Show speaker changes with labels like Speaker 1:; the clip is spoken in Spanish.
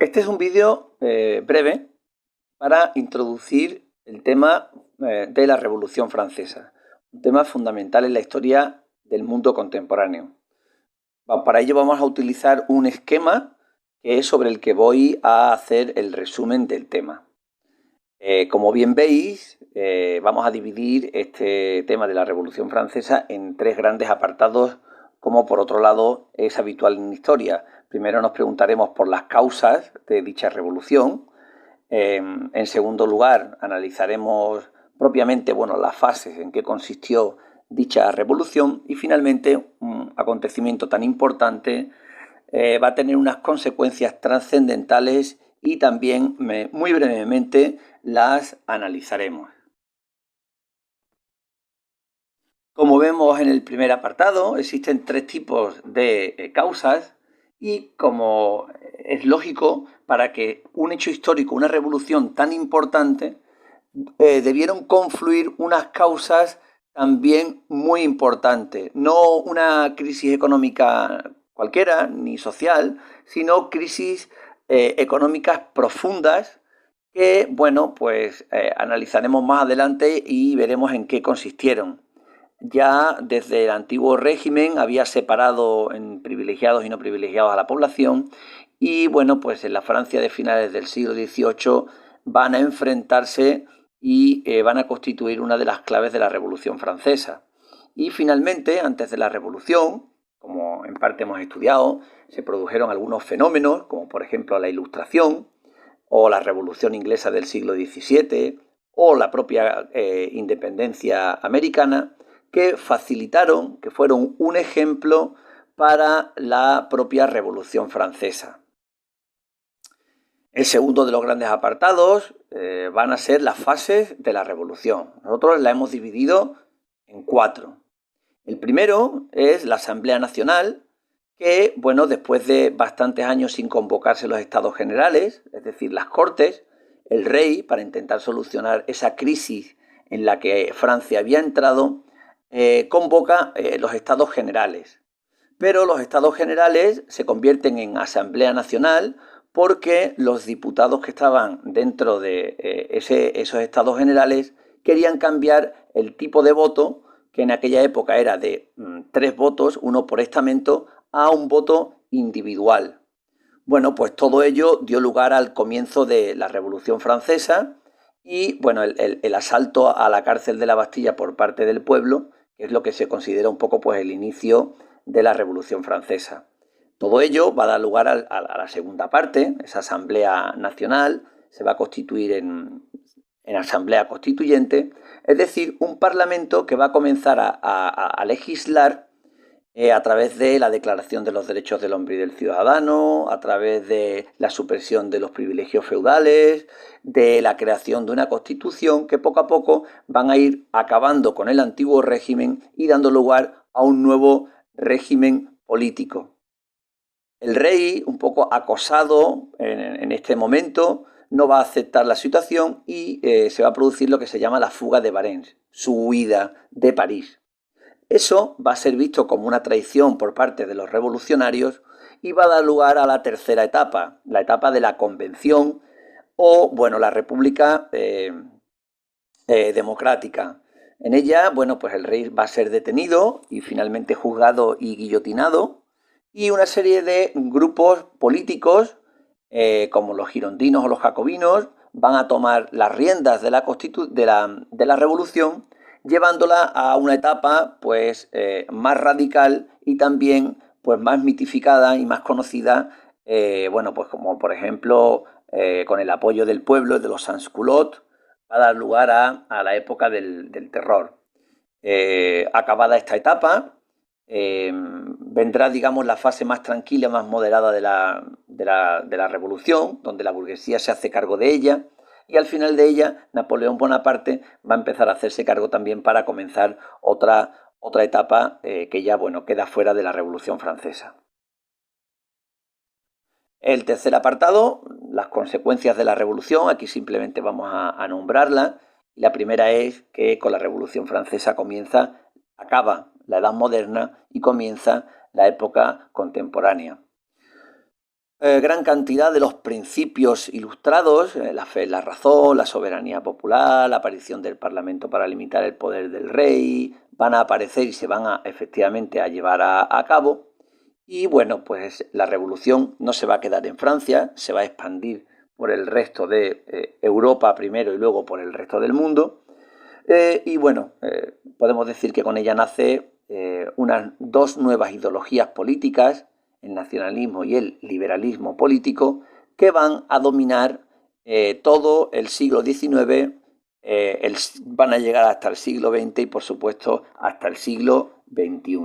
Speaker 1: Este es un vídeo breve para introducir el tema de la Revolución Francesa, un tema fundamental en la historia del mundo contemporáneo. Para ello vamos a utilizar un esquema que es sobre el que voy a hacer el resumen del tema. Como bien veis, vamos a dividir este tema de la Revolución Francesa en tres grandes apartados, como por otro lado es habitual en historia. Primero nos preguntaremos por las causas de dicha revolución. En segundo lugar, analizaremos propiamente las fases en que consistió dicha revolución y finalmente un acontecimiento tan importante va a tener unas consecuencias trascendentales y también muy brevemente las analizaremos. Como vemos en el primer apartado, existen tres tipos de causas y como es lógico, para que un hecho histórico, una revolución tan importante, debieron confluir unas causas también muy importantes. No una crisis económica cualquiera, ni social, sino crisis económicas profundas que, analizaremos más adelante y veremos en qué consistieron. Ya desde el antiguo régimen había separado en privilegiados y no privilegiados a la población y en la Francia de finales del siglo XVIII van a enfrentarse y van a constituir una de las claves de la Revolución Francesa. Y finalmente, antes de la Revolución, como en parte hemos estudiado, se produjeron algunos fenómenos, como por ejemplo la Ilustración o la Revolución Inglesa del siglo XVII o la propia independencia americana, que facilitaron, que fueron un ejemplo para la propia Revolución Francesa. El segundo de los grandes apartados van a ser las fases de la Revolución. Nosotros la hemos dividido en cuatro. El primero es la Asamblea Nacional, que, después de bastantes años sin convocarse los Estados Generales, es decir, las Cortes, el rey, para intentar solucionar esa crisis en la que Francia había entrado, convoca los Estados Generales. Pero los Estados Generales se convierten en Asamblea Nacional porque los diputados que estaban dentro de esos Estados Generales querían cambiar el tipo de voto, que en aquella época era de 3 votos, uno por estamento, a un voto individual. Todo ello dio lugar al comienzo de la Revolución Francesa y el asalto a la cárcel de la Bastilla por parte del pueblo, que es lo que se considera un poco el inicio de la Revolución Francesa. Todo ello va a dar lugar a la segunda parte. Esa Asamblea Nacional se va a constituir en Asamblea Constituyente, es decir, un parlamento que va a comenzar a legislar a través de la Declaración de los Derechos del Hombre y del Ciudadano, a través de la supresión de los privilegios feudales, de la creación de una constitución que poco a poco van a ir acabando con el antiguo régimen y dando lugar a un nuevo régimen político. El rey, un poco acosado en este momento, no va a aceptar la situación y se va a producir lo que se llama la fuga de Varens, su huida de París. Eso va a ser visto como una traición por parte de los revolucionarios y va a dar lugar a la tercera etapa, la etapa de la Convención o, la República democrática. En ella, el rey va a ser detenido y finalmente juzgado y guillotinado, y una serie de grupos políticos, como los girondinos o los jacobinos, van a tomar las riendas de la revolución, llevándola a una etapa más radical y también más mitificada y más conocida, como por ejemplo con el apoyo del pueblo, de los sans-culottes, va a dar lugar a la época del terror. Acabada esta etapa, vendrá, digamos, la fase más tranquila, más moderada de la revolución, donde la burguesía se hace cargo de ella, y al final de ella Napoleón Bonaparte va a empezar a hacerse cargo también para comenzar otra etapa que ya queda fuera de la Revolución Francesa. El tercer apartado, las consecuencias de la revolución, aquí simplemente vamos a nombrarla. La primera es que con la Revolución Francesa acaba la Edad Moderna y comienza la época contemporánea. gran cantidad de los principios ilustrados, la fe en la razón, la soberanía popular, la aparición del Parlamento para limitar el poder del rey, van a aparecer y se van a efectivamente a llevar a cabo. Y bueno, pues la revolución no se va a quedar en Francia, se va a expandir por el resto de Europa primero y luego por el resto del mundo. Y bueno, podemos decir que con ella nace unas dos nuevas ideologías políticas, el nacionalismo y el liberalismo político, que van a dominar todo el siglo XIX, van a llegar hasta el siglo XX y por supuesto hasta el siglo XXI.